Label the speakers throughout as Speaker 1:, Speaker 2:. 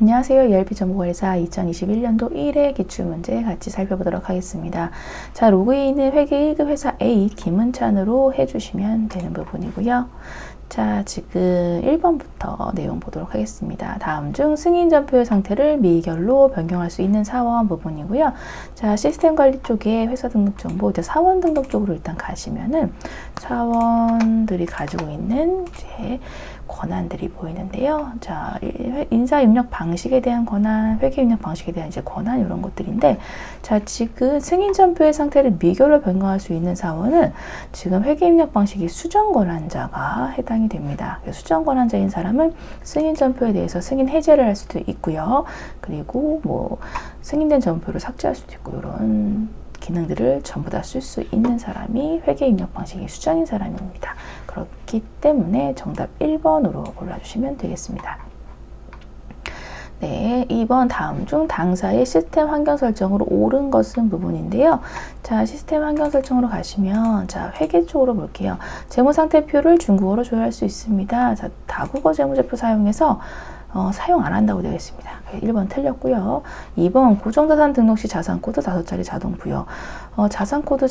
Speaker 1: 안녕하세요. ERP정보회사 2021년도 1회 기출문제 같이 살펴보도록 하겠습니다. 자, 로그인은 회계 1급 회사 A 김은찬으로 해주시면 되는 부분이고요. 자, 지금 1번부터 내용 보도록 하겠습니다. 다음 중 승인 전표의 상태를 미결로 변경할 수 있는 사원 부분이고요. 자, 시스템 관리 쪽에 회사 등록 정보, 이제 사원 등록 쪽으로 일단 가시면은 사원들이 가지고 있는 이제 권한들이 보이는데요. 자, 인사 입력 방식에 대한 권한, 회계 입력 방식에 대한 이제 권한 이런 것들인데, 자, 지금 승인 전표의 상태를 미결로 변경할 수 있는 사원은 지금 회계 입력 방식이 수정 권한자가 해당이 됩니다. 수정 권한자인 사람은 승인 전표에 대해서 승인 해제를 할 수도 있고요. 그리고 뭐 승인된 전표를 삭제할 수도 있고 이런 기능들을 전부 다 쓸 수 있는 사람이 회계 입력 방식이 수정인 사람입니다. 그렇기 때문에 정답 1번으로 골라주시면 되겠습니다. 네, 2번 다음 중 당사의 시스템 환경 설정으로 옳은 것은 부분인데요. 자, 시스템 환경 설정으로 가시면 자, 회계 쪽으로 볼게요. 재무상태표를 중국어로 조회할 수 있습니다. 자, 다국어 재무제표 사용해서 사용 안 한다고 되어 있습니다. 1번 틀렸고요. 2번 고정자산 등록 시 자산코드 5자리 자동 부여. 자산코드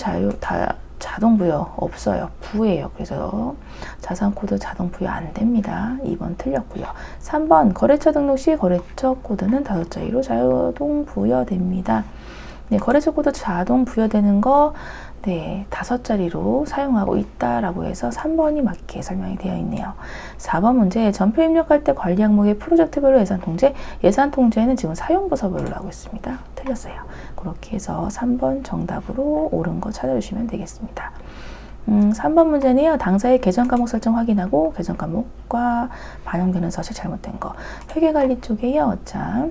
Speaker 1: 자동 부여 없어요. 부예요. 그래서 자산코드 자동 부여 안 됩니다. 2번 틀렸고요. 3번 거래처 등록 시 거래처 코드는 5자리로 자동 부여됩니다. 네, 거래처 코드 자동 부여되는 거 네, 5자리로 사용하고 있다라고 해서 3번이 맞게 설명이 되어 있네요. 4번 문제, 전표 입력할 때 관리 항목의 프로젝트별로 예산 통제, 예산 통제는 지금 사용부서별로 하고 있습니다. 틀렸어요. 그렇게 해서 3번 정답으로 옳은 거 찾아주시면 되겠습니다. 3번 문제는요. 당사의 계정 과목 설정 확인하고 계정 과목과 반영되는 사실 잘못된 거. 회계관리 쪽에요. 자,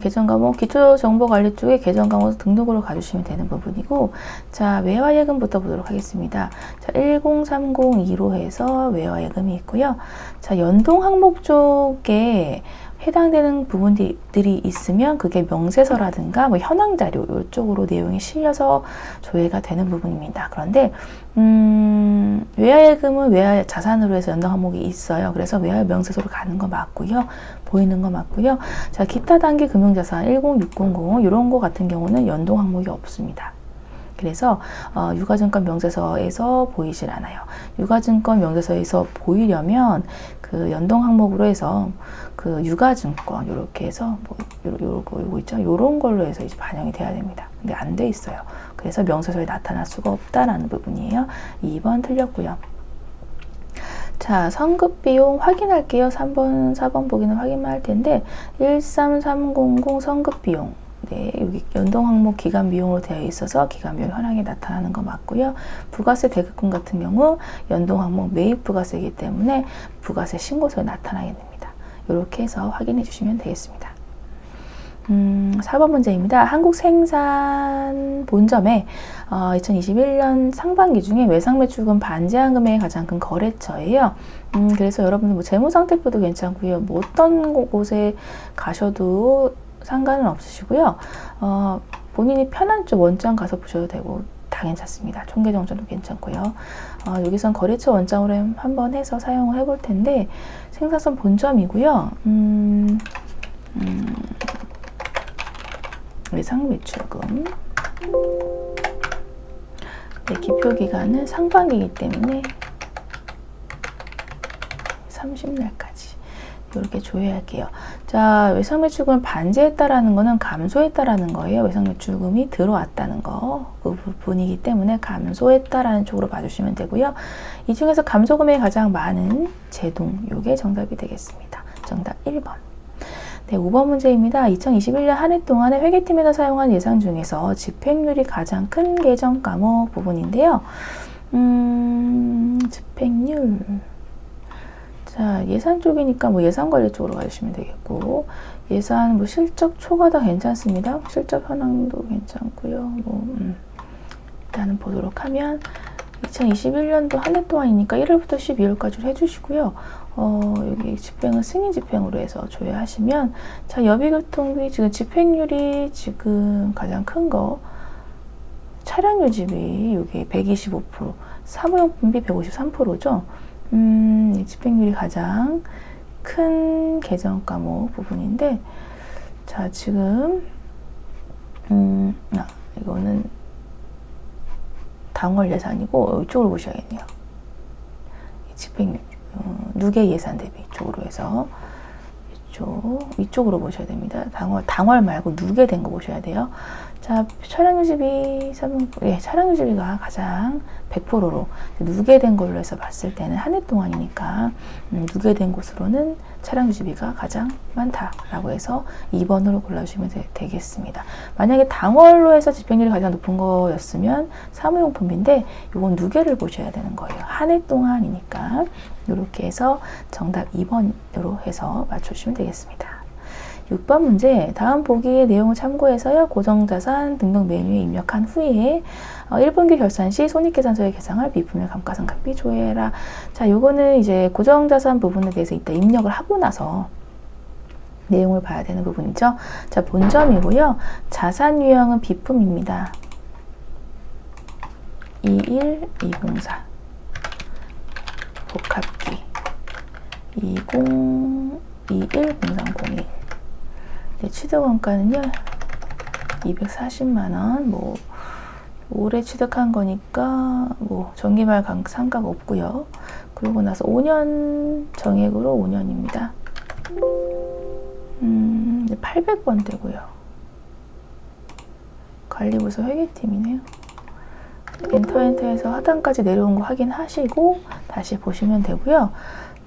Speaker 1: 계정 과목, 기초정보관리 쪽에 계정 과목 등록으로 가주시면 되는 부분이고, 자, 외화예금부터 보도록 하겠습니다. 자, 10302로 해서 외화예금이 있고요. 자, 연동 항목 쪽에 해당되는 부분들이 있으면 그게 명세서라든가 뭐 현황자료 이쪽으로 내용이 실려서 조회가 되는 부분입니다. 그런데 외화예금은 외화 자산으로 해서 연동 항목이 있어요. 그래서 외화 명세서로 가는 거 맞고요. 보이는 거 맞고요. 자, 기타 단기 금융자산 10600 이런 거 같은 경우는 연동 항목이 없습니다. 그래서 유가증권 명세서에서 보이질 않아요. 유가증권 명세서에서 보이려면 그 연동 항목으로 해서 그 유가증권 이렇게 해서 뭐 요거 있죠. 요런 걸로 해서 이제 반영이 돼야 됩니다. 근데 안 돼 있어요. 그래서 명세서에 나타날 수가 없다라는 부분이에요. 2번 틀렸고요. 자, 선급 비용 확인할게요. 3번, 4번 보기는 확인만 할 텐데 13300 선급 비용. 네, 여기 연동 항목 기간 비용으로 되어 있어서 기간 비용 현황에 나타나는 거 맞고요. 부가세 대급금 같은 경우 연동 항목 매입 부가세이기 때문에 부가세 신고서에 나타나게 됩니다. 이렇게 해서 확인해 주시면 되겠습니다. 4번 문제입니다. 한국생산 본점에 2021년 상반기 중에 외상매출금 반제한 금액이 가장 큰 거래처예요. 그래서 여러분들 뭐 재무상태표도 괜찮고요. 뭐 어떤 곳에 가셔도 상관은 없으시고요. 본인이 편한 쪽 원장 가서 보셔도 되고 다 괜찮습니다. 총계정전도 괜찮고요. 여기선 거래처 원장으로 한번 해서 사용을 해볼 텐데 생산성 본점이고요. 외상매출금 네, 기표기간은 상반기이기 때문에 30날까지 이렇게 조회할게요. 자, 외상매출금을 반제했다라는 거는 감소했다라는 거예요. 외상매출금이 들어왔다는 거, 그 부분이기 때문에 감소했다라는 쪽으로 봐주시면 되고요. 이 중에서 감소 금액이 가장 많은 제동, 요게 정답이 되겠습니다. 정답 1번. 네, 5번 문제입니다. 2021년 한 해 동안에 회계팀에서 사용한 예산 중에서 집행률이 가장 큰 계정 과목 부분인데요. 집행률. 자, 예산 쪽이니까 뭐 예산 관리 쪽으로 가주시면 되겠고, 예산 뭐 실적 초과 다 괜찮습니다. 실적 현황도 괜찮고요. 일단은 보도록 하면 2021년도 한 해 동안이니까 1월부터 12월까지 해주시고요. 여기 집행은 승인 집행으로 해서 조회하시면, 자, 여비교통비 지금 집행률이 지금 가장 큰 거, 차량 유지비 여기 125%, 사무용품비 153%죠. 집행률이 가장 큰 계정 과목 부분인데, 자, 지금, 이거는 당월 예산이고, 이쪽으로 보셔야겠네요. 집행, 누계 예산 대비 이쪽으로 해서, 이쪽으로 보셔야 됩니다. 당월 말고 누계된 거 보셔야 돼요. 자, 차량 유지비, 차량 유지비가 가장 100%로 누계된 걸로 해서 봤을 때는 한 해 동안이니까 누계된 곳으로는 차량 유지비가 가장 많다라고 해서 2번으로 골라주시면 되겠습니다. 만약에 당월로 해서 집행률이 가장 높은 거였으면 사무용품인데 이건 누계를 보셔야 되는 거예요. 한 해 동안이니까 이렇게 해서 정답 2번으로 해서 맞춰주시면 되겠습니다. 6번 문제, 다음 보기의 내용을 참고해서요, 고정자산 등록 메뉴에 입력한 후에 1분기 결산 시 손익계산서에 계상할 비품의 감가상각비 조회해라. 자, 요거는 이제 고정자산 부분에 대해서 이따 입력을 하고 나서 내용을 봐야 되는 부분이죠. 자, 본점이고요. 자산 유형은 비품입니다. 21, 204 복합기 20, 21, 0301 취득원가는요 240만원. 뭐 올해 취득한 거니까 뭐 정기말 상가가 없고요. 그러고 나서 5년 정액으로 5년입니다. 800번대고요. 관리부서 회계팀이네요. 엔터에서 하단까지 내려온 거 확인하시고 다시 보시면 되고요.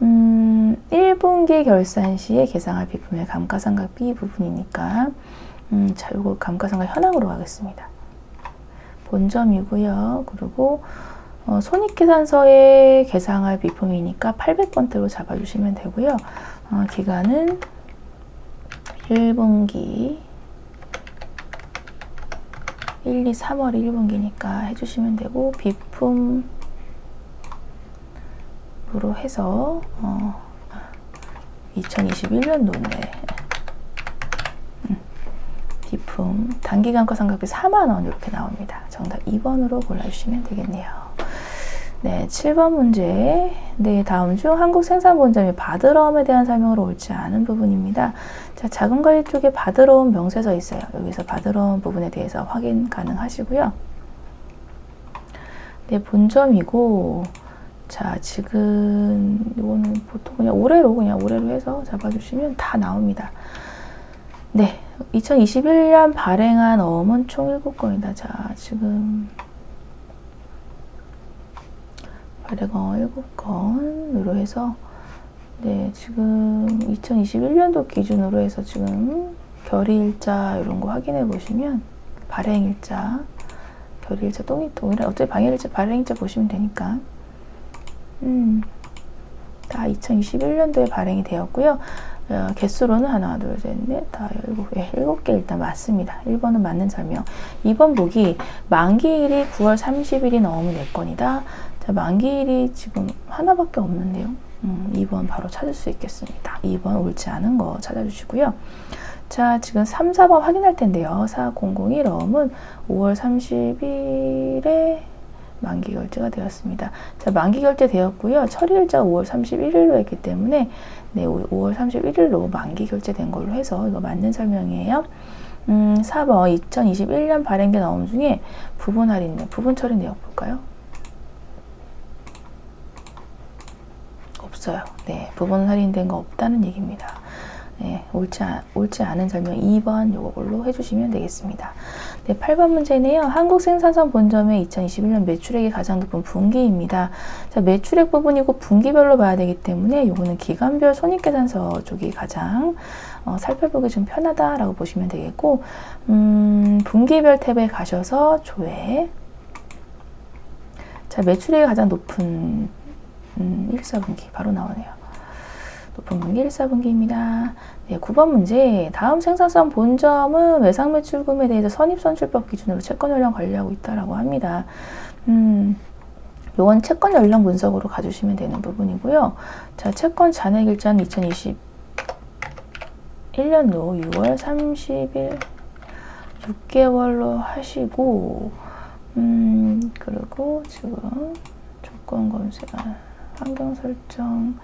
Speaker 1: 1분기 결산 시에 계상할 비품의 감가상각비 부분이니까 자, 요거 감가상각 현황으로 가겠습니다. 본점이고요. 그리고 손익계산서에 계상할 비품이니까 800번대로 잡아주시면 되고요. 기간은 1분기 1, 2, 3월이 1분기니까 해주시면 되고, 비품으로 해서 2021년도인데 비품 단기간과상각비 4만원 이렇게 나옵니다. 정답 2번으로 골라주시면 되겠네요. 네, 7번 문제. 네, 다음 중 한국 생산본점이 받으러옴에 대한 설명으로 옳지 않은 부분입니다. 자, 자금관리 쪽에 받으러옴 명세서 있어요. 여기서 받으러옴 부분에 대해서 확인 가능하시고요. 네, 본점이고, 자, 지금 이거는 보통 그냥 올해로 해서 잡아주시면 다 나옵니다. 네, 2021년 발행한 어음은 총 7건이다. 자, 지금 발행어 7건으로 해서 네, 지금 2021년도 기준으로 해서 지금 결의일자 이런 거 확인해 보시면 발행일자, 결의일자, 동일해. 어차피 방해일자, 발행일자 보시면 되니까 다 2021년도에 발행이 되었고요. 개수로는 하나, 둘, 셋, 넷, 다 7개 일단 맞습니다. 1번은 맞는 설명. 2번 보기, 만기일이 9월 30일이 넘으면 4건이다. 자, 만기일이 지금 하나밖에 없는데요. 2번 바로 찾을 수 있겠습니다. 2번 옳지 않은 거 찾아주시고요. 자, 지금 3, 4번 확인할 텐데요. 4001 어음은 5월 30일에 만기 결제가 되었습니다. 자, 만기 결제 되었고요. 처리일자가 5월 31일로 했기 때문에 네, 5월 31일로 만기 결제된 걸로 해서 이거 맞는 설명이에요. 4번 2021년 발행된 어음 중에 부분 할인된, 부분 처리 내역 볼까요? 없어요. 네, 부분 할인된 거 없다는 얘기입니다. 네, 옳지 않은 설명 2번 요걸로 해주시면 되겠습니다. 네, 8번 문제네요. 한국생산선 본점의 2021년 매출액이 가장 높은 분기입니다. 자, 매출액 부분이고 분기별로 봐야 되기 때문에 요거는 기간별 손익계산서 쪽이 가장 살펴보기 좀 편하다라고 보시면 되겠고, 분기별 탭에 가셔서 조회. 자, 매출액이 가장 높은 1, 4분기 바로 나오네요. 높은 분기 1, 4분기입니다. 네, 9번 문제. 다음 생산선 본점은 외상매출금에 대해서 선입선출법 기준으로 채권 연령 관리하고 있다라고 합니다. 요건 채권 연령 분석으로 가주시면 되는 부분이고요. 자, 채권 잔액일자는 2021년도 6월 30일 6개월로 하시고, 그리고 지금 조건 검색, 환경 설정,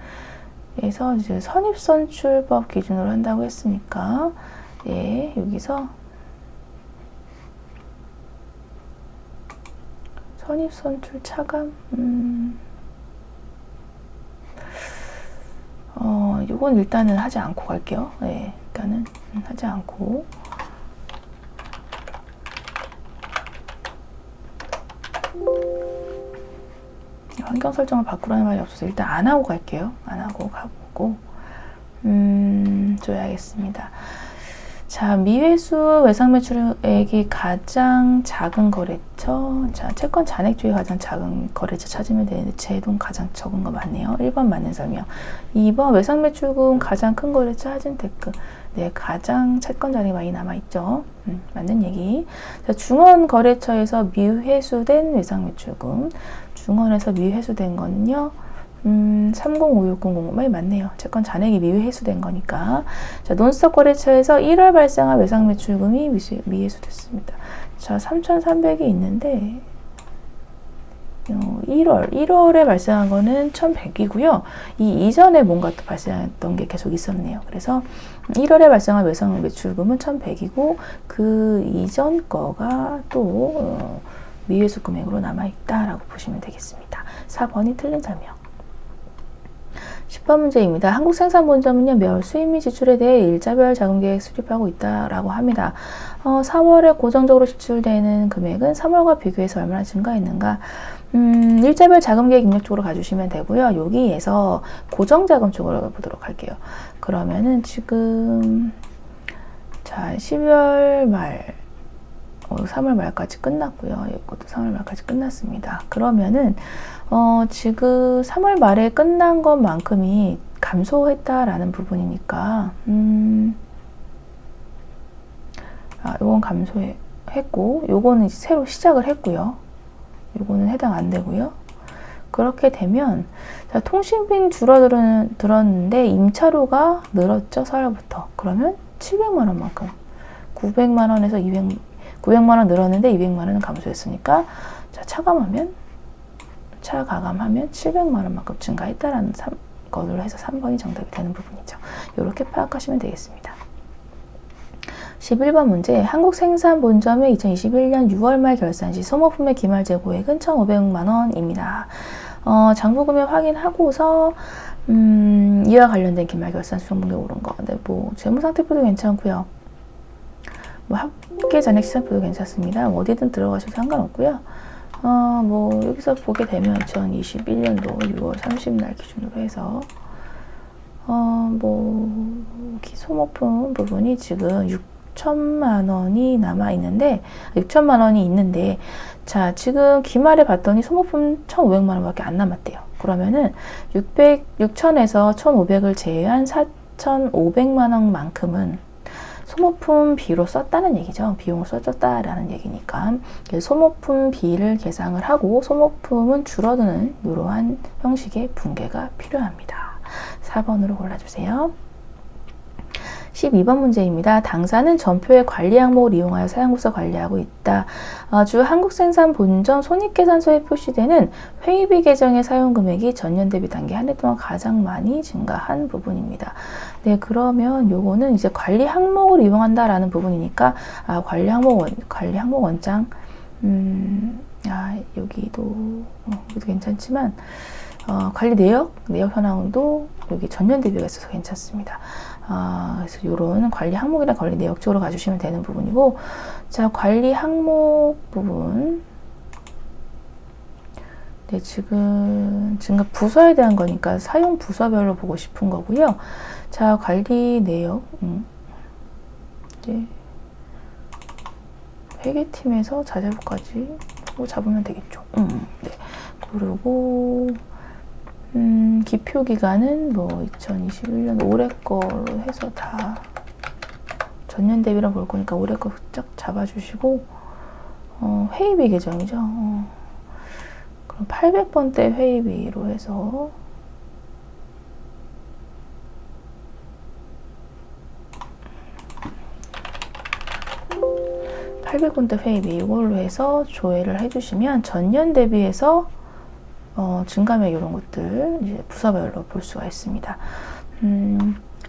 Speaker 1: 그래서 이제 선입선출법 기준으로 한다고 했으니까, 예, 여기서 선입선출 차감, 이건 일단은 하지 않고 갈게요. 예, 일단은 하지 않고. 환경 설정을 바꾸라는 말이 없어서 일단 안 하고 갈게요. 안 하고 가보고 줘야겠습니다. 자, 미회수 외상 매출액이 가장 작은 거래처. 자, 채권 잔액 중에 가장 작은 거래처 찾으면 되는데 제돈 가장 적은 거 맞네요. 1번 맞는 설명. 2번 외상 매출금 가장 큰 거래처 하진테크. 네, 가장 채권 잔액이 많이 남아있죠. 맞는 얘기. 자, 중원 거래처에서 미회수된 외상 매출금. 중원에서 미회수된 거는요. 305600 맞네요. 채권 잔액이 미회수된 거니까. 자, 논스톱 거래처에서 1월 발생한 외상 매출금이 미회수됐습니다. 자, 3,300이 있는데 1월에 발생한 거는 1,100이고요. 이 이전에 뭔가 또 발생했던 게 계속 있었네요. 그래서 1월에 발생한 외상 매출금은 1,100이고 그 이전 거가 또 미회수 금액으로 남아있다라고 보시면 되겠습니다. 4번이 틀린 설명. 10번 문제입니다. 한국생산본점은요, 매월 수입 및 지출에 대해 일자별 자금계획 수립하고 있다라고 합니다. 4월에 고정적으로 지출되는 금액은 3월과 비교해서 얼마나 증가했는가? 일자별 자금계획 입력 쪽으로 가주시면 되고요. 여기에서 고정자금 쪽으로 보도록 할게요. 그러면은 지금 자, 12월 말 3월 말까지 끝났고요. 이것도 3월 말까지 끝났습니다. 그러면은 지금 3월 말에 끝난 것만큼이 감소했다라는 부분이니까 요건 감소했고 요거는 이제 새로 시작을 했고요. 요거는 해당 안 되고요. 그렇게 되면 자, 통신비 줄어들었는데 임차료가 늘었죠. 4월부터. 그러면 700만 원만큼 900만 원에서 900만 원 늘었는데 200만 원은 감소했으니까 자, 차감하면 700만 원만큼 증가했다라는 걸로 해서 3번이 정답이 되는 부분이죠. 이렇게 파악하시면 되겠습니다. 11번 문제. 한국생산본점의 2021년 6월 말 결산 시 소모품의 기말 재고액은 1,500만 원입니다. 장부금액 확인하고서 이와 관련된 기말 결산 수령분에 오른 거. 근데 뭐 재무상태표도 괜찮고요. 뭐 합계 잔액 시장표도 괜찮습니다. 어디든 들어가셔도 상관없고요. 뭐 여기서 보게 되면 2021년도 6월 30날 기준으로 해서 뭐 소모품 부분이 지금 6천만 원이 남아 있는데 6천만 원이 있는데 자, 지금 기말에 봤더니 소모품 1,500만 원밖에 안 남았대요. 그러면은 6천에서 1,500을 제외한 4,500만 원만큼은 소모품 비로 썼다는 얘기죠. 비용을 써줬다라는 얘기니까 소모품 비를 계상을 하고 소모품은 줄어드는 이러한 형식의 분계가 필요합니다. 4번으로 골라주세요. 12번 문제입니다. 당사는 전표의 관리 항목을 이용하여 사용부서 관리하고 있다. 주 한국생산본점 손익계산서에 표시되는 회의비 계정의 사용금액이 전년 대비 단기 한 해 동안 가장 많이 증가한 부분입니다. 네, 그러면 요거는 이제 관리 항목을 이용한다라는 부분이니까 관리 항목 원장 여기도 괜찮지만 관리 내역 현황도 여기 전년 대비가 있어서 괜찮습니다. 그래서 요런 관리 항목이나 관리 내역 쪽으로 가주시면 되는 부분이고, 자, 관리 항목 부분. 네, 지금 부서에 대한 거니까 사용 부서별로 보고 싶은 거고요. 자, 관리 내역. 이제 회계팀에서 자재부까지 잡으면 되겠죠. 네. 그리고 기표 기간은 뭐 2021년 올해 거로 해서 다 전년 대비랑 볼 거니까 올해 거 쫙 잡아주시고 회의비 계정이죠. 그럼 800번대 회의비로 해서 회의비 이걸로 해서 조회를 해주시면 전년 대비해서 증감액 이런 것들 이제 부서별로 볼 수가 있습니다.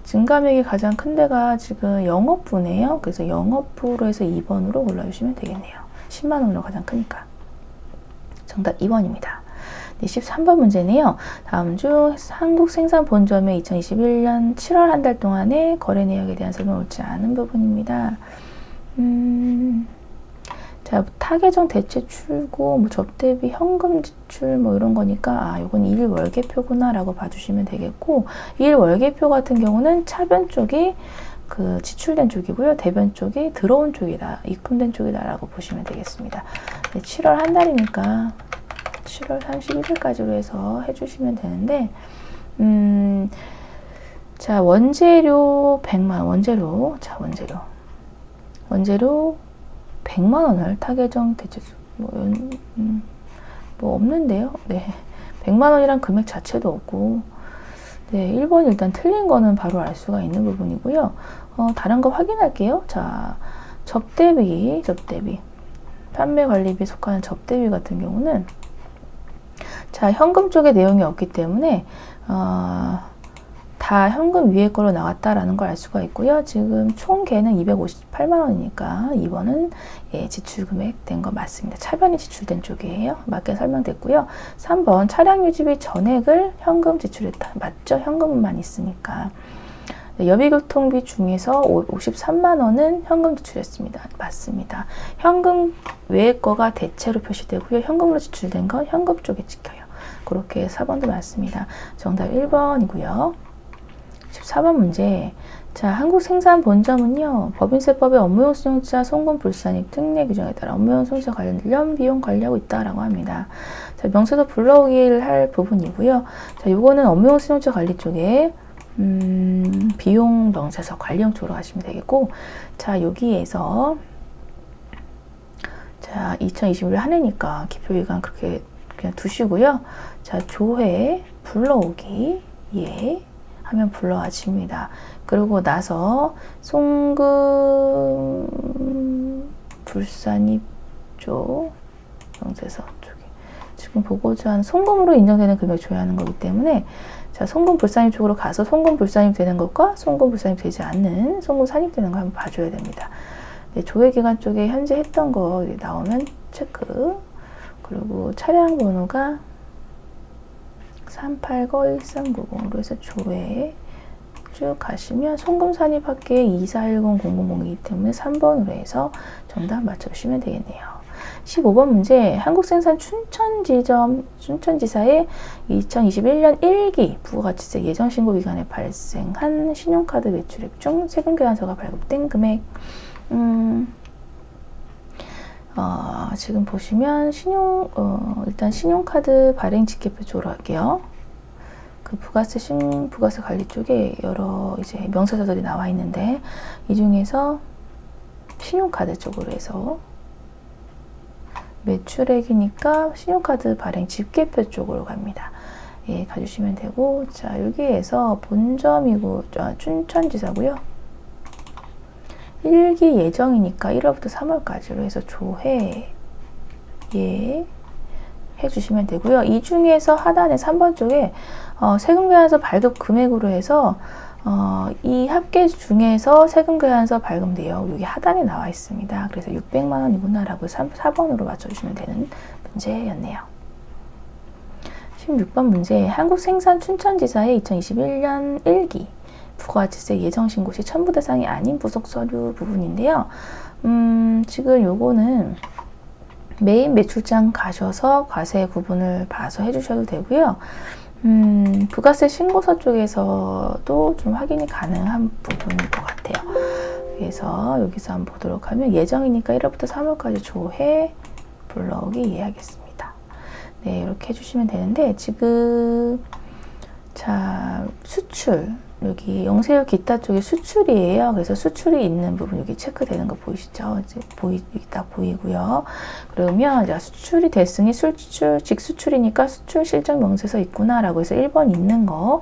Speaker 1: 증감액이 가장 큰 데가 지금 영업부네요. 그래서 영업부로 해서 2번으로 골라주시면 되겠네요. 10만 원으로 가장 크니까. 정답 2번입니다. 네, 13번 문제네요. 다음 중 한국생산본점의 2021년 7월 한 달 동안의 거래 내역에 대한 설명이 옳지 않은 부분입니다. 자, 타계정 대체 출고, 뭐 접대비 현금 지출 뭐 이런 거니까 요건 1월계표구나 라고 봐주시면 되겠고, 1월계표 같은 경우는 차변 쪽이 그 지출된 쪽이고요. 대변 쪽이 들어온 쪽이다, 입금된 쪽이다 라고 보시면 되겠습니다. 네, 7월 한 달이니까 7월 31일까지로 해서 해주시면 되는데, 자, 원재료 100만, 원재료 100만 원을 타계정 대체 뭐 없는데요. 네. 100만 원이란 금액 자체도 없고, 네, 1번 일단 틀린 거는 바로 알 수가 있는 부분이고요. 다른 거 확인할게요. 자, 접대비, 판매 관리비에 속하는 접대비 같은 경우는, 자, 현금 쪽에 내용이 없기 때문에, 다 현금 위에 걸로 나왔다라는 걸 알 수가 있고요. 지금 총 계는 258만 원이니까 2번은 예, 지출 금액 된 거 맞습니다. 차변이 지출된 쪽이에요. 맞게 설명됐고요. 3번 차량 유지비 전액을 현금 지출했다. 맞죠? 현금만 있으니까. 네, 여비교통비 중에서 53만 원은 현금 지출했습니다. 맞습니다. 현금 외의 거가 대체로 표시되고요. 현금으로 지출된 건 현금 쪽에 찍혀요. 그렇게 4번도 맞습니다. 정답 1번이고요. 14번 문제. 자, 한국생산본점은요, 법인세법의 업무용 수용자 송금 불산입 특례 규정에 따라 업무용 수용자 관련 비용 관리하고 있다라고 합니다. 자, 명세서 불러오기를 할 부분이고요. 자, 요거는 업무용 수용자 관리 쪽에 비용 명세서 관리용 쪽으로 가시면 되겠고, 자, 여기에서 자, 2021년 한 해니까 기표기간 그렇게 그냥 두시고요. 자, 조회 불러오기 예 하면 불러와집니다. 그러고 나서 송금 불산입 쪽 명세서 쪽에 지금 보고자 하는 송금으로 인정되는 금액 조회하는 거기 때문에, 자, 송금 불산입 쪽으로 가서 송금 불산입 되는 것과 송금 불산입 되지 않는 송금 산입되는 거 한번 봐줘야 됩니다. 네, 조회 기간 쪽에 현재 했던 거 나오면 체크. 그리고 차량 번호가 380-1390으로 해서 조회 쭉 가시면 송금 산입 합계 2410-0002이기 때문에 3번으로 해서 정답 맞춰주시면 되겠네요. 15번 문제. 한국생산 춘천지사의 2021년 1기 부가가치세 예정신고 기간에 발생한 신용카드 매출액 중 세금계산서가 발급된 금액. 지금 보시면 일단 신용카드 발행 직계표 쪽으로 할게요. 그 부가세 관리 쪽에 여러 이제 명세서들이 나와 있는데, 이 중에서 신용카드 쪽으로 해서 매출액이니까 신용카드 발행 직계표 쪽으로 갑니다. 예, 가주시면 되고, 자, 여기에서 본점이고, 춘천지사고요. 1기 예정이니까 1월부터 3월까지로 해서 조회 예 해주시면 되고요. 이 중에서 하단에 3번 쪽에 세금계산서 발급 금액으로 해서 이 합계 중에서 세금계산서 발급 내역 여기 하단에 나와 있습니다. 그래서 600만 원이구나 라고 4번으로 맞춰주시면 되는 문제였네요. 16번 문제. 한국생산 춘천지사의 2021년 1기 부가가치세 예정신고 시 첨부 대상이 아닌 부속 서류 부분인데요. 지금 요거는 메인 매출장 가셔서 과세 부분을 봐서 해주셔도 되고요. 부가세 신고서 쪽에서도 좀 확인이 가능한 부분일 것 같아요. 그래서 여기서 한번 보도록 하면 예정이니까 1월부터 3월까지 조회 불러오기 이해하겠습니다. 네, 이렇게 해주시면 되는데, 지금 자, 수출 여기 영세율 기타 쪽에 수출이에요. 그래서 수출이 있는 부분 여기 체크되는 거 보이시죠? 이제 딱 보이고요. 그러면 자, 수출이 됐으니 수출 직수출이니까 수출 실적 명세서 있구나라고 해서 1번 있는 거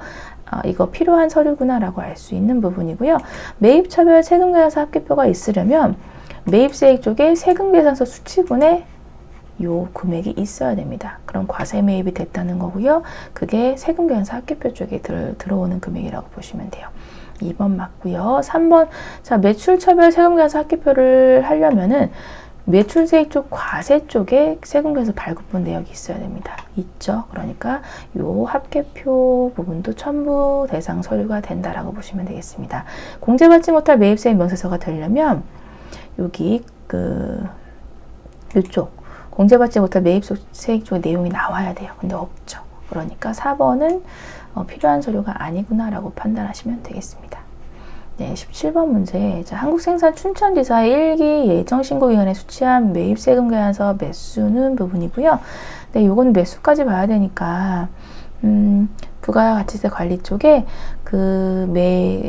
Speaker 1: 이거 필요한 서류구나라고 알 수 있는 부분이고요. 매입차별 세금계산서 합계표가 있으려면 매입세액 쪽에 세금계산서 수치분에 요 금액이 있어야 됩니다. 그럼 과세 매입이 됐다는 거고요. 그게 세금계산서 합계표 쪽에 들어오는 금액이라고 보시면 돼요. 2번 맞고요. 3번, 자, 매출차별 세금계산서 합계표를 하려면은 매출세액 쪽 과세 쪽에 세금계산서 발급본 내역이 있어야 됩니다. 있죠. 그러니까 요 합계표 부분도 첨부 대상 서류가 된다라고 보시면 되겠습니다. 공제받지 못할 매입세액 명세서가 되려면 여기 이쪽 공제받지 못할 매입세액 쪽 내용이 나와야 돼요. 근데 없죠. 그러니까 4번은 필요한 서류가 아니구나 라고 판단하시면 되겠습니다. 네, 17번 문제. 자, 한국생산 춘천지사의 1기 예정신고기간에 수취한 매입세금계산서 매수는 부분이고요. 네, 요건 매수까지 봐야 되니까 부가가치세 관리 쪽에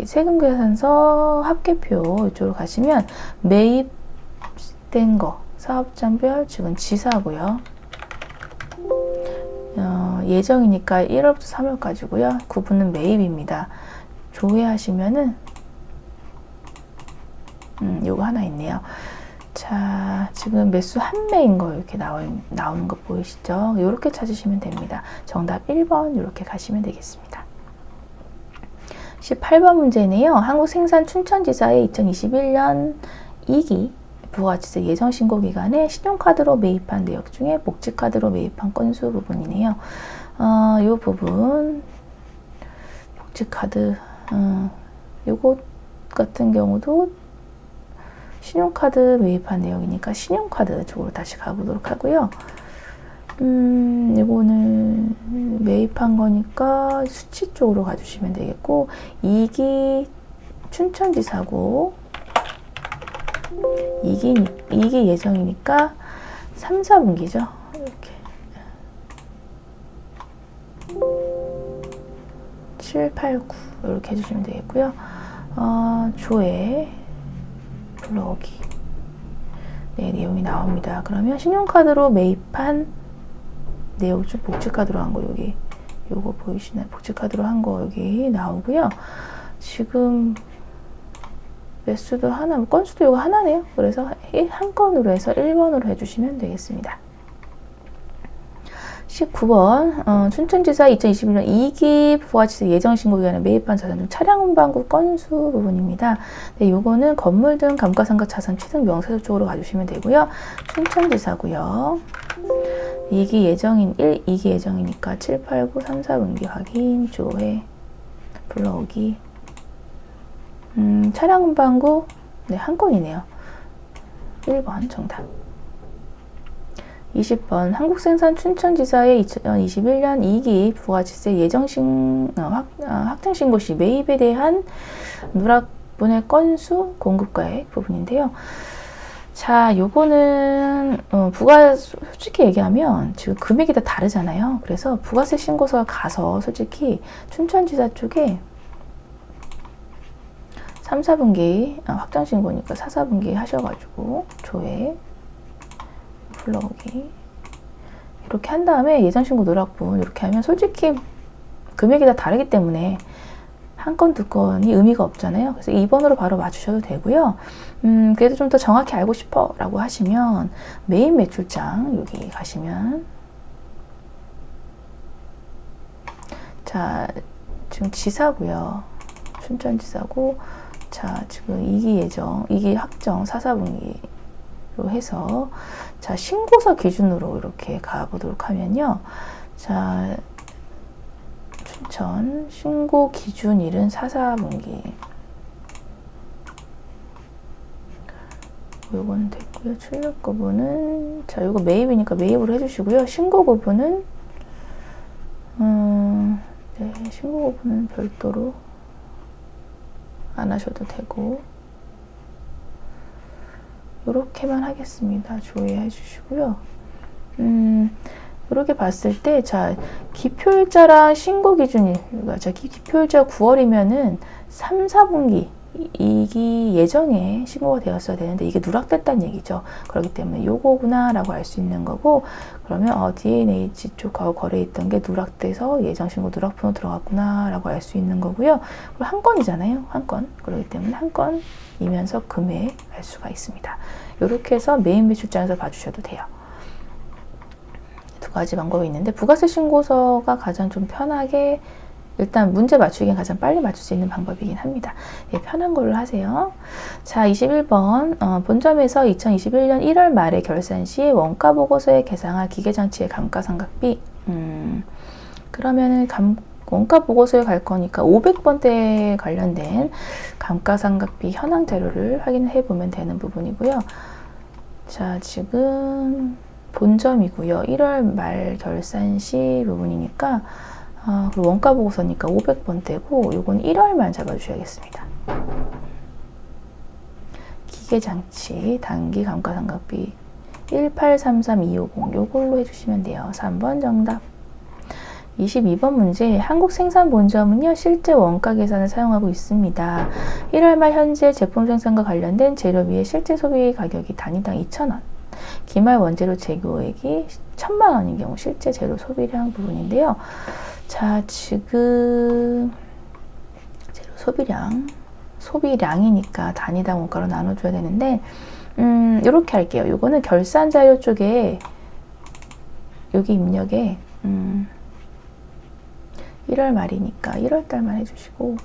Speaker 1: 세금계산서 합계표 이쪽으로 가시면 매입된 거 사업장별 지금 지사고요. 예정이니까 1월부터 3월까지고요. 구분은 매입입니다. 조회하시면은 요거 하나 있네요. 자, 지금 매수 한매인 거 이렇게 나오는 거 보이시죠? 이렇게 찾으시면 됩니다. 정답 1번 이렇게 가시면 되겠습니다. 18번 문제네요. 한국생산 춘천지사의 2021년 2기 부가가치세 예정신고기간에 신용카드로 매입한 내역 중에 복지카드로 매입한 건수 부분이네요. 이 부분 복지카드 요거 같은 경우도 신용카드 매입한 내역이니까 신용카드 쪽으로 다시 가보도록 하고요. 이거는 매입한 거니까 수치 쪽으로 가주시면 되겠고 2기 춘천지사고 2기 예정이니까 3, 4분기죠. 이렇게 7, 8, 9 이렇게 해주시면 되겠고요. 조회 불러오기 네, 내용이 나옵니다. 그러면 신용카드로 매입한 내용 중 복지카드로 한 거 여기 요거 보이시나요? 복지카드로 한 거 여기 나오고요. 지금 매수도 하나, 건수도 이거 하나네요. 그래서 한 건으로 해서 1번으로 해주시면 되겠습니다. 19번 춘천지사 2021년 2기 부가가치세 예정신고기간에 매입한 자산 중 차량 운반구 건수 부분입니다. 네, 요거는 건물 등 감가상각 자산 취득 명세서 쪽으로 가주시면 되고요. 춘천지사고요. 2기 예정인 2기 예정이니까 7, 8, 9, 3, 4분기 확인, 조회, 불러오기. 차량 운반구 네, 한 건이네요. 1번 정답. 20번 한국생산 춘천지사의 2021년 2기 부가가치세 확정신고 시 매입에 대한 누락분의 건수 공급가액 부분인데요. 자, 요거는 솔직히 얘기하면 지금 금액이 다 다르잖아요. 그래서 부가세 신고서 가서 솔직히 춘천지사 쪽에 3, 4분기 확정신고니까 4, 4분기 하셔가지고 조회 불러오기 이렇게 한 다음에 예정신고 누락분 이렇게 하면 솔직히 금액이 다 다르기 때문에 한 건, 두 건이 의미가 없잖아요. 그래서 2번으로 바로 맞추셔도 되고요. 그래도 좀 더 정확히 알고 싶어 라고 하시면 매입 매출장 여기 가시면 자, 지금 지사고요. 춘천지사고 자, 지금 2기 예정, 2기 확정 4, 4분기로 해서 자, 신고서 기준으로 이렇게 가보도록 하면요. 자, 춘천 신고 기준일은 4, 4분기. 요거는 됐고요. 출력 거부는 자, 요거 매입이니까 매입으로 해주시고요. 신고 거부는 네, 신고 거부는 별도로 안 하셔도 되고 이렇게만 하겠습니다. 조회해 주시고요. 이렇게 봤을 때, 자, 기표일자랑 신고 기준일, 자, 기표일자 9월이면은 3, 4분기 2기 예정에 신고가 되었어야 되는데 이게 누락됐다는 얘기죠. 그렇기 때문에 요거구나 라고 알 수 있는 거고, 그러면 D&H 쪽하고 거래했던 게 누락돼서 예정 신고 누락분으로 들어갔구나 라고 알 수 있는 거고요. 그리고 한 건이잖아요. 한 건. 그렇기 때문에 한 건이면서 금액 알 수가 있습니다. 이렇게 해서 메인 매출장에서 봐주셔도 돼요. 두 가지 방법이 있는데 부가세 신고서가 가장 좀 편하게 일단 문제 맞추기엔 가장 빨리 맞출 수 있는 방법이긴 합니다. 예, 편한 걸로 하세요. 자, 21번 본점에서 2021년 1월 말에 결산 시 원가 보고서에 계상할 기계장치의 감가상각비 그러면은 원가 보고서에 갈 거니까 500번대에 관련된 감가상각비 현황 자료를 확인해 보면 되는 부분이고요. 자, 지금 본점이고요. 1월 말 결산 시 부분이니까 그리고 원가 보고서니까 500번대고 요건 1월만 잡아주셔야겠습니다. 기계장치 단기 감가상각비 1833250 요걸로 해주시면 돼요. 3번 정답. 22번 문제 한국 생산 본점은요 실제 원가 계산을 사용하고 있습니다. 1월 말 현재 제품 생산과 관련된 재료비의 실제 소비 가격이 단위당 2,000원 기말 원재료 재고액이 1,000만 원인 경우 실제 재료 소비량 부분인데요. 자, 지금 재료 소비량이니까 단위당 원가로 나눠줘야 되는데 이렇게 할게요. 이거는 결산 자료 쪽에 여기 입력에 1월 말이니까 1월 달만 해주시고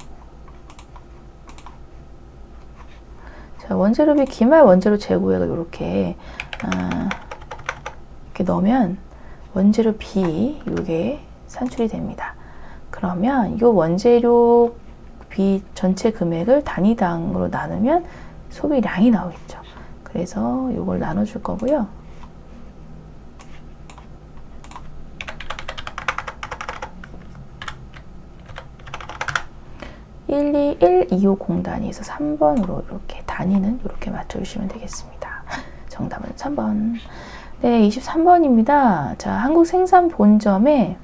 Speaker 1: 자, 원재료비 기말 원재료 재고액을 이렇게 넣으면 원재료 비 이게 산출이 됩니다. 그러면 이 원재료 비 전체 금액을 단위당으로 나누면 소비량이 나오겠죠. 그래서 이걸 나눠줄 거고요. 12125 단위에서 3번으로 이렇게 단위는 이렇게 맞춰주시면 되겠습니다. 정답은 3번. 네, 23번입니다. 자, 한국 생산 본점의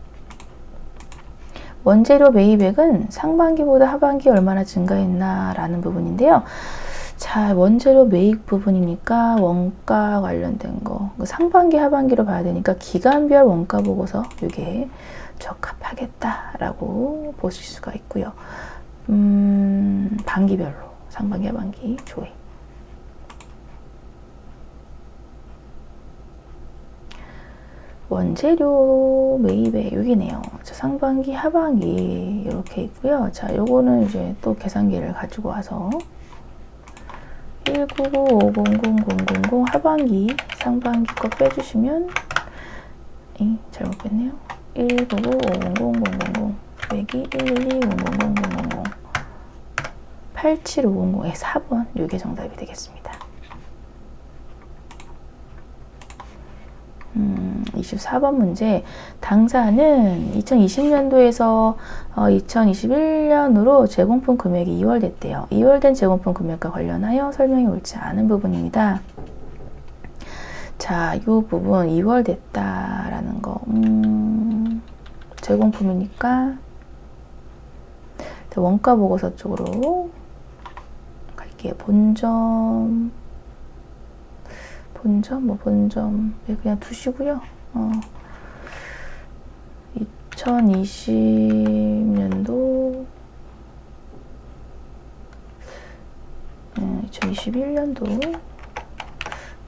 Speaker 1: 원재료 매입액은 상반기보다 하반기 얼마나 증가했나 라는 부분인데요. 자, 원재료 매입 부분이니까 원가 관련된 거 상반기 하반기로 봐야 되니까 기간별 원가 보고서 이게 적합하겠다라고 보실 수가 있고요. 반기별로 상반기 하반기 조회. 원재료 매입액 여기네요. 자, 상반기 하반기 이렇게 있고요. 자, 요거는 이제 또 계산기를 가지고 와서 199500000 하반기 상반기 거 빼주시면 잘못 뺐네요. 199500000 빼기 112000000 87500의 4번 이게 정답이 되겠습니다. 24번 문제 당사는 2020년도에서 2021년으로 제공품 금액이 2월됐대요. 2월된 제공품 금액과 관련하여 설명이 옳지 않은 부분입니다. 자, 이 부분 2월됐다라는 거 제공품이니까 원가 보고서 쪽으로 갈게요. 본점 그냥 두시고요. 2020년도 2021년도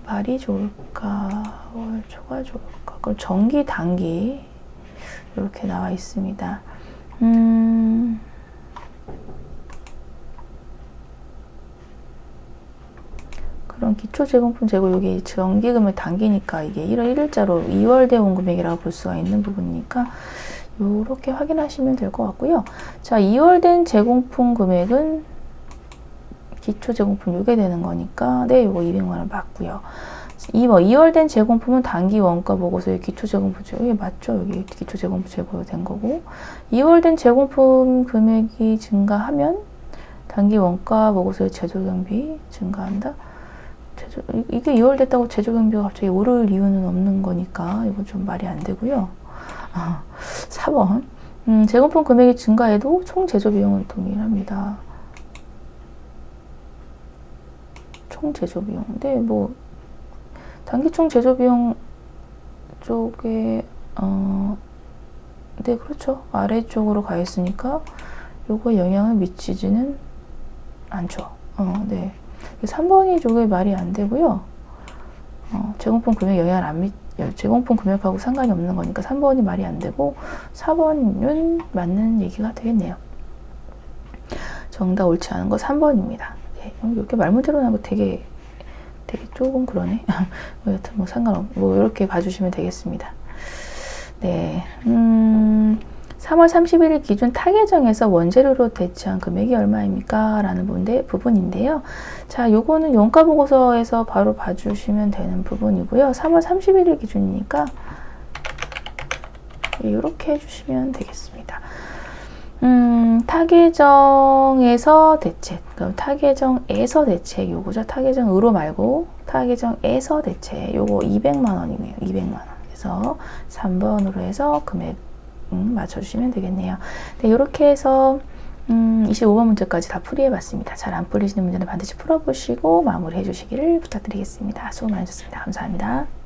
Speaker 1: 말이 좋을까 월 초가 좋을까 그럼 정기 단기 이렇게 나와 있습니다. 그럼 기초제공품 재고 여기 정기금을 당기니까 이게 1월 1일자로 2월 대원 금액이라고 볼 수가 있는 부분이니까 이렇게 확인하시면 될 것 같고요. 자, 2월 된 제공품 금액은 기초제공품 요게 되는 거니까 네, 요거 200만원 맞고요. 2월 된 제공품은 단기 원가 보고서의 기초제공품 재고 이게 맞죠? 여기 기초제공품 재고 된 거고 2월 된 제공품 금액이 증가하면 단기 원가 보고서의 제조경비 증가한다. 이게 2월 됐다고 제조경비가 갑자기 오를 이유는 없는 거니까 이건 좀 말이 안 되고요. 4번 제공품 금액이 증가해도 총 제조비용은 동일합니다. 총 제조비용 근데 뭐 단기 총 제조비용 쪽에 네 그렇죠. 아래쪽으로 가 있으니까 요거 영향을 미치지는 않죠. 네. 3번이 저게 말이 안 되고요. 제공품 금액 제공품 금액하고 상관이 없는 거니까 3번이 말이 안 되고 4번은 맞는 얘기가 되겠네요. 정답 옳지 않은 거 3번입니다. 네, 이렇게 말문제로 나온 거 되게 조금 그러네. 여튼 뭐 뭐 이렇게 봐주시면 되겠습니다. 네, 3월 31일 기준 타계정에서 원재료로 대체한 금액이 얼마입니까? 라는 부분인데요. 자, 요거는 원가 보고서에서 바로 봐주시면 되는 부분이고요. 3월 31일 기준이니까 이렇게 해주시면 되겠습니다. 타계정에서 대체, 그럼 타계정에서 대체 요거죠. 타계정으로 말고 타계정에서 대체 요거 200만 원이네요. 200만 원. 그래서 3번으로 해서 금액 맞춰주시면 되겠네요. 네, 이렇게 해서 25번 문제까지 다 풀이해봤습니다. 잘 안 풀리시는 문제는 반드시 풀어보시고 마무리해 주시기를 부탁드리겠습니다. 수고 많으셨습니다. 감사합니다.